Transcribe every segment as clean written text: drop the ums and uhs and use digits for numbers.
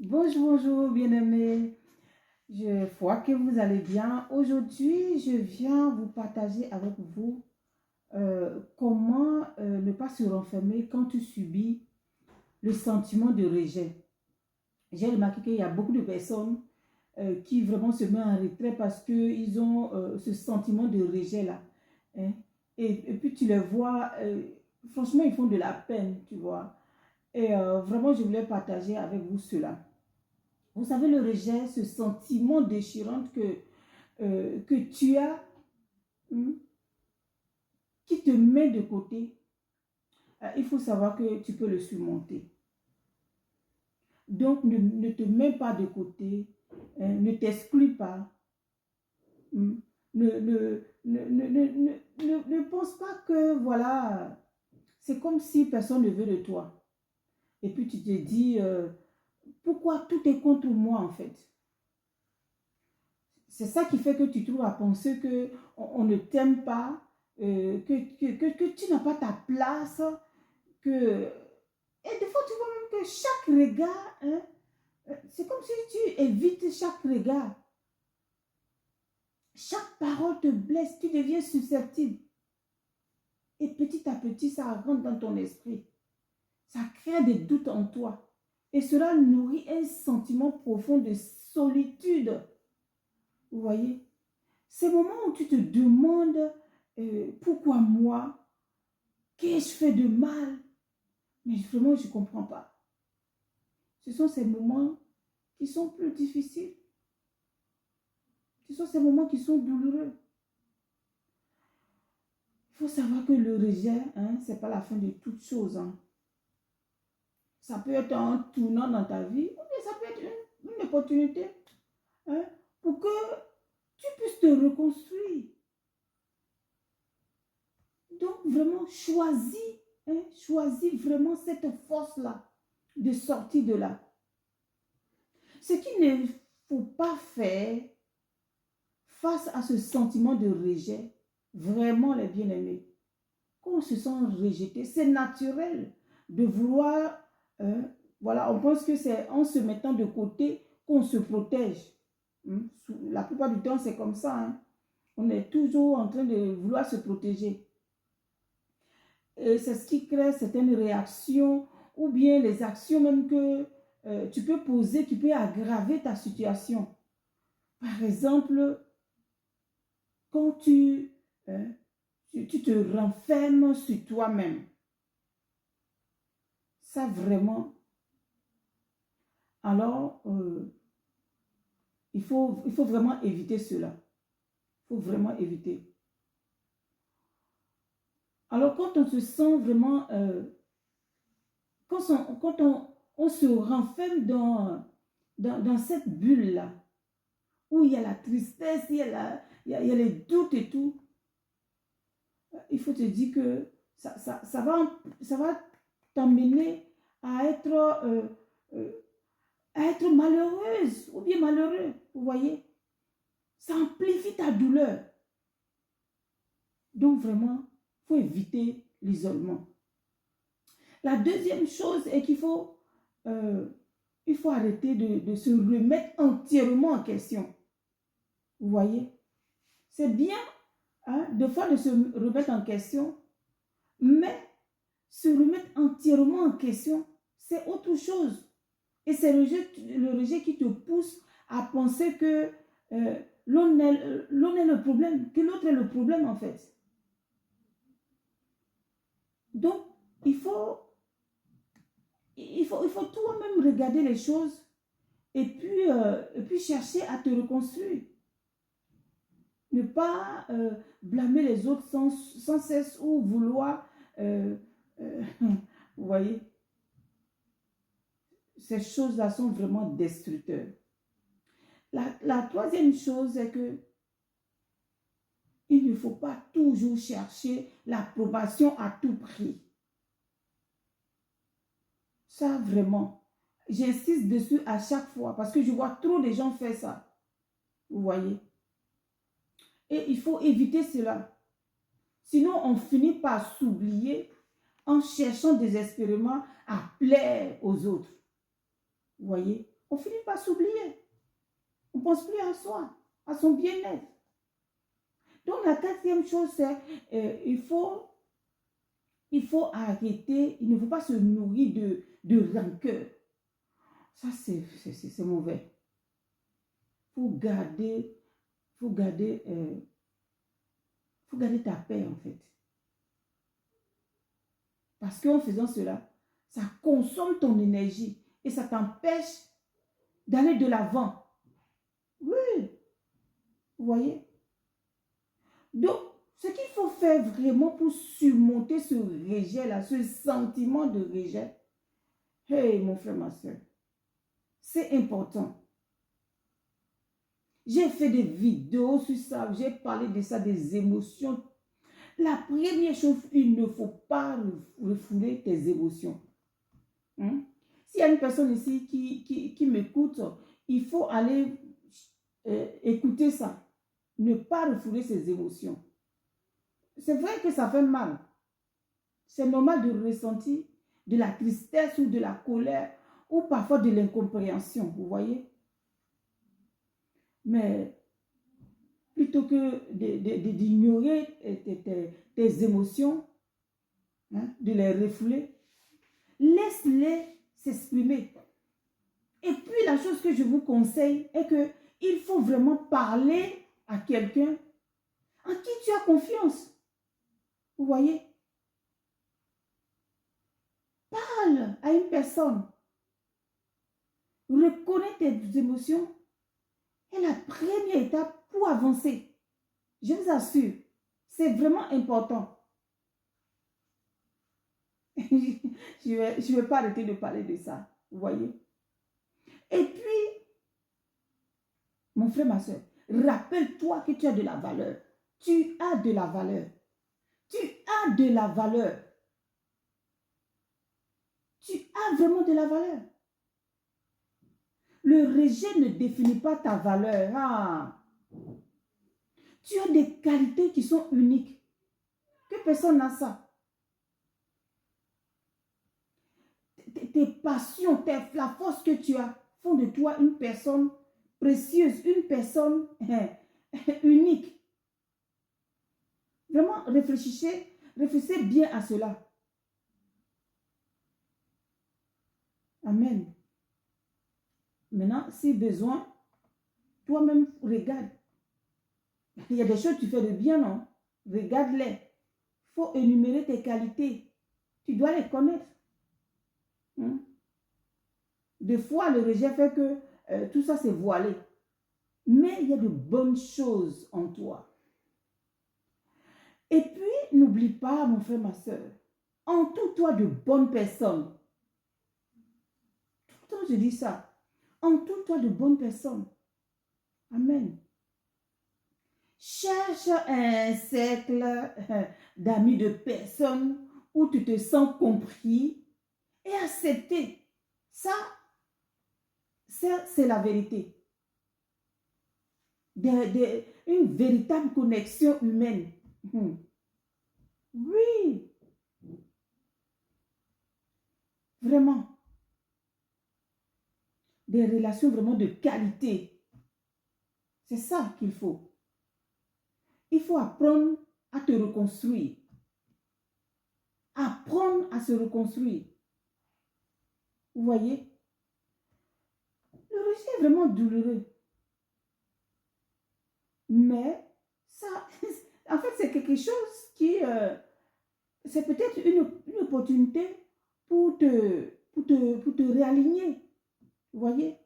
Bonjour, bonjour, bien-aimés. Je vois que vous allez bien. Aujourd'hui, je viens vous partager avec vous comment ne pas se renfermer quand tu subis le sentiment de rejet. J'ai remarqué qu'il y a beaucoup de personnes qui vraiment se mettent en retrait parce qu'ils ont ce sentiment de rejet-là. Hein. Et puis tu les vois, franchement, ils font de la peine, tu vois. Et vraiment, je voulais partager avec vous cela. Vous savez, le rejet, ce sentiment déchirant que tu as, hmm, qui te met de côté, il faut savoir que tu peux le surmonter. Donc, ne te mets pas de côté, ne t'exclus pas. hmm, ne pense pas que, voilà, c'est comme si personne ne veut de toi. Et puis tu te dis, pourquoi tout est contre moi en fait? C'est ça qui fait que tu trouves à penser qu'on ne t'aime pas, que tu n'as pas ta place, que... Et des fois, tu vois même que chaque regard, hein, c'est comme si tu évites chaque regard. Chaque parole te blesse, tu deviens susceptible. Et petit à petit, ça rentre dans ton esprit. Ça crée des doutes en toi. Et cela nourrit un sentiment profond de solitude. Vous voyez? Ces moments où tu te demandes pourquoi moi, qu'ai-je fait de mal? Mais vraiment, je ne comprends pas. Ce sont ces moments qui sont plus difficiles. Ce sont ces moments qui sont douloureux. Il faut savoir que le rejet, hein, ce n'est pas la fin de toute chose. Hein. Ça peut être un tournant dans ta vie, ou bien ça peut être une opportunité hein, pour que tu puisses te reconstruire. Donc, vraiment, choisis vraiment cette force-là de sortir de là. Ce qu'il ne faut pas faire face à ce sentiment de rejet, vraiment les bien-aimés, quand on se sent rejeté, c'est naturel de vouloir, voilà, on pense que c'est en se mettant de côté qu'on se protège. La plupart du temps, c'est comme ça. Hein. On est toujours en train de vouloir se protéger. C'est ce qui crée certaines réactions ou bien les actions même que tu peux poser, qui peut aggraver ta situation. Par exemple, quand tu te renfermes sur toi-même, ça vraiment, alors il faut vraiment éviter cela. Il faut vraiment éviter. Alors quand on se sent vraiment, quand on se renferme dans cette bulle-là, où il y a la tristesse, il y a les doutes et tout, il faut te dire que ça va t'amener euh, euh, à être malheureuse ou bien malheureux, vous voyez. Ça amplifie ta douleur. Donc vraiment, il faut éviter l'isolement. La deuxième chose est il faut arrêter de se remettre entièrement en question. Vous voyez, c'est bien hein, des fois de se remettre en question, mais se remettre entièrement en question, c'est autre chose. Et c'est le rejet qui te pousse à penser que l'on est le problème, que l'autre est le problème en fait. Donc, il faut toi-même regarder les choses et puis chercher à te reconstruire. Ne pas blâmer les autres sans cesse ou vouloir, euh, euh, vous voyez, ces choses-là sont vraiment destructeurs. La troisième chose est que il ne faut pas toujours chercher l'approbation à tout prix. Ça, vraiment, j'insiste dessus à chaque fois parce que je vois trop de gens faire ça. Vous voyez? Et il faut éviter cela. Sinon, on finit par s'oublier en cherchant désespérément à plaire aux autres. Vous voyez? on finit par s'oublier. On ne pense plus à soi, à son bien-être. Donc, la quatrième chose, c'est il faut arrêter, il ne faut pas se nourrir de rancœur. Ça, c'est mauvais. Il faut garder ta paix, en fait. Parce qu'en faisant cela, ça consomme ton énergie et ça t'empêche d'aller de l'avant. Oui, vous voyez? Donc, ce qu'il faut faire vraiment pour surmonter ce rejet-là, ce sentiment de rejet, hey, mon frère, ma soeur, c'est important. J'ai fait des vidéos sur ça, j'ai parlé de ça, des émotions. La première chose, il ne faut pas refouler tes émotions. Hein? S'il y a une personne ici qui m'écoute, il faut aller écouter ça. Ne pas refouler ses émotions. C'est vrai que ça fait mal. C'est normal de ressentir de la tristesse ou de la colère ou parfois de l'incompréhension, vous voyez. Mais plutôt que d'ignorer tes émotions, hein, de les refouler, laisse-les s'exprimer. Et puis la chose que je vous conseille est qu'il faut vraiment parler à quelqu'un en qui tu as confiance. Vous voyez? Parle à une personne. Reconnais tes émotions est la première étape pour avancer. Je vous assure, c'est vraiment important. Je vais pas arrêter de parler de ça. Vous voyez? Et puis, mon frère, ma soeur, rappelle-toi que tu as de la valeur. Tu as de la valeur. Tu as de la valeur. Tu as vraiment de la valeur. Le rejet ne définit pas ta valeur. Ah. Tu as des qualités qui sont uniques. Que personne n'a ça. Tes passions, la force que tu as font de toi une personne précieuse, une personne unique. Vraiment, réfléchissez bien à cela. Amen. Maintenant, si besoin, toi-même, regarde. Il y a des choses que tu fais de bien, non? Regarde-les. Il faut énumérer tes qualités. Tu dois les connaître. Hein? Des fois, le rejet fait que tout ça c'est voilé. Mais il y a de bonnes choses en toi. Et puis, n'oublie pas, mon frère, ma soeur, entoure-toi de bonnes personnes. Tout le temps, je dis ça. Entoure-toi de bonnes personnes. Amen. Cherche un cercle d'amis, de personnes où tu te sens compris et accepté. Ça, c'est la vérité. Une véritable connexion humaine. Oui. Vraiment. Des relations vraiment de qualité. C'est ça qu'il faut. Il faut apprendre à te reconstruire. Apprendre à se reconstruire. Vous voyez? Le rejet est vraiment douloureux. Mais ça, en fait, c'est quelque chose qui, c'est peut-être une opportunité pour te réaligner. Vous voyez?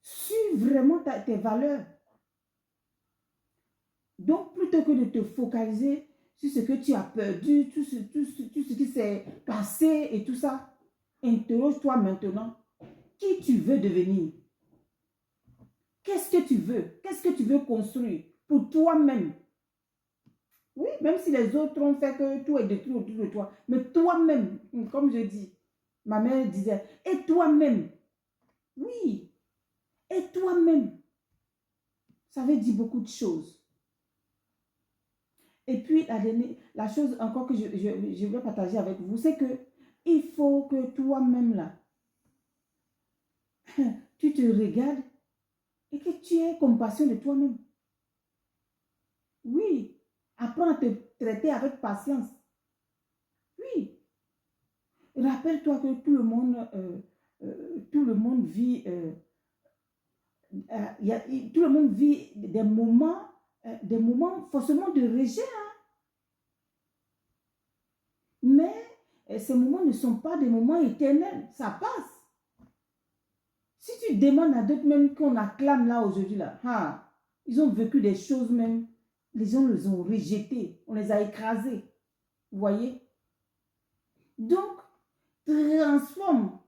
Suis vraiment tes valeurs. Donc, plutôt que de te focaliser sur ce que tu as perdu, tout ce qui s'est passé et tout ça, interroge-toi maintenant qui tu veux devenir. Qu'est-ce que tu veux? Qu'est-ce que tu veux construire pour toi-même? Oui, même si les autres ont fait que tout est détruit autour de toi. Mais toi-même, comme je dis, ma mère disait, et toi-même. Oui, et toi-même. Ça veut dire beaucoup de choses. Et puis, la chose encore que je veux partager avec vous, c'est que il faut que toi-même, là, tu te regardes et que tu aies compassion de toi-même. Oui, apprends à te traiter avec patience. Oui, rappelle-toi que tout le monde vit, tout le monde vit des moments forcément de rejet, hein. Mais ces moments ne sont pas des moments éternels, ça passe. Si tu demandes à d'autres même qu'on acclame là aujourd'hui, là, ah, ils ont vécu des choses même, les gens les ont rejetés, on les a écrasés. Vous voyez? Donc, transforme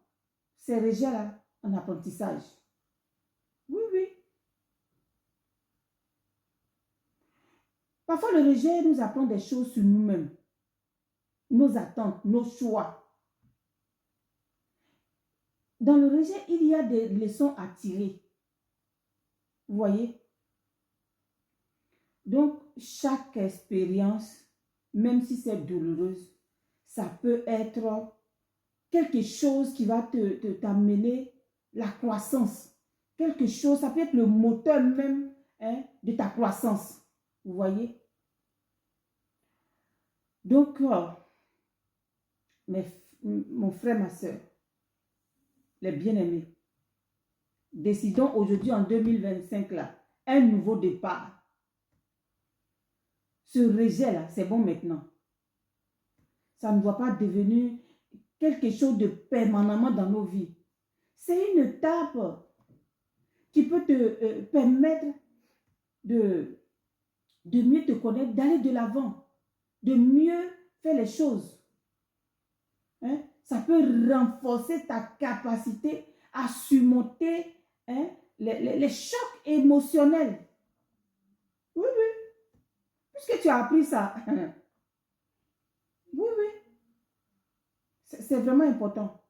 ces rejets-là en apprentissage. Oui, oui. Parfois, le rejet nous apprend des choses sur nous-mêmes, nos attentes, nos choix. Dans le rejet, il y a des leçons à tirer. Vous voyez? Donc, chaque expérience, même si c'est douloureuse, ça peut être quelque chose qui va t'amener la croissance. Quelque chose, ça peut être le moteur même, hein, de ta croissance. Vous voyez? Donc, mon frère, ma soeur, les bien-aimés, décidons aujourd'hui en 2025 là, un nouveau départ. Ce rejet-là, c'est bon maintenant. Ça ne doit pas devenir quelque chose de permanemment dans nos vies. C'est une étape qui peut te permettre de mieux te connaître, d'aller de l'avant, de mieux faire les choses. Hein? Ça peut renforcer ta capacité à surmonter, hein, les chocs émotionnels. Oui, oui. Puisque tu as appris ça. Oui, oui. C'est vraiment important.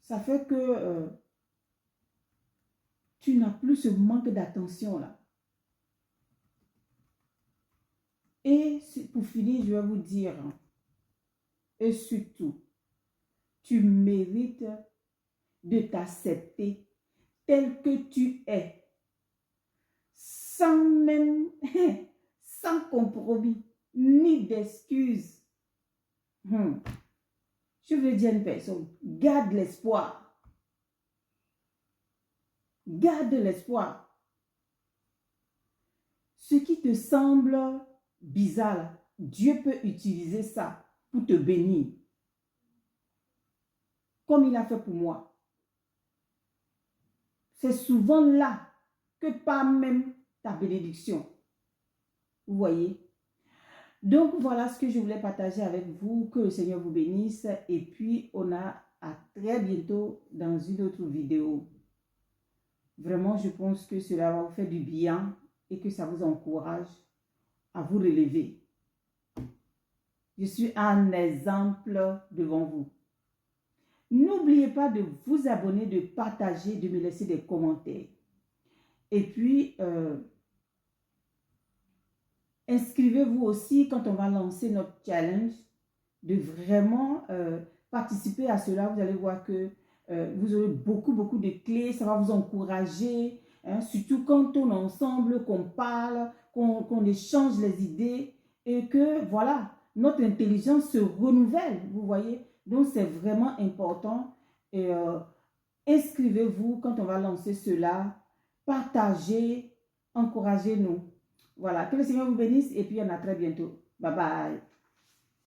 Ça fait que tu n'as plus ce manque d'attention là. Et pour finir, je vais vous dire, et surtout, tu mérites de t'accepter tel que tu es, sans même, sans compromis, ni d'excuses. Je veux dire à une personne, garde l'espoir. Garde l'espoir. Ce qui te semble bizarre, Dieu peut utiliser ça pour te bénir. Comme il a fait pour moi. C'est souvent là que part même ta bénédiction. Vous voyez? Donc, voilà ce que je voulais partager avec vous. Que le Seigneur vous bénisse. Et puis, on a à très bientôt dans une autre vidéo. Vraiment, je pense que cela va vous faire du bien et que ça vous encourage à vous relever. Je suis un exemple devant vous. N'oubliez pas de vous abonner, de partager, de me laisser des commentaires. Et puis, inscrivez-vous aussi quand on va lancer notre challenge, de vraiment participer à cela. Vous allez voir que vous aurez beaucoup de clés, ça va vous encourager, hein, surtout quand on est ensemble, qu'on parle, qu'on échange les idées et que, voilà, notre intelligence se renouvelle, vous voyez. Donc, c'est vraiment important. Et inscrivez-vous quand on va lancer cela, partagez, encouragez-nous. Voilà, que le Seigneur vous bénisse et puis à très bientôt. Bye bye.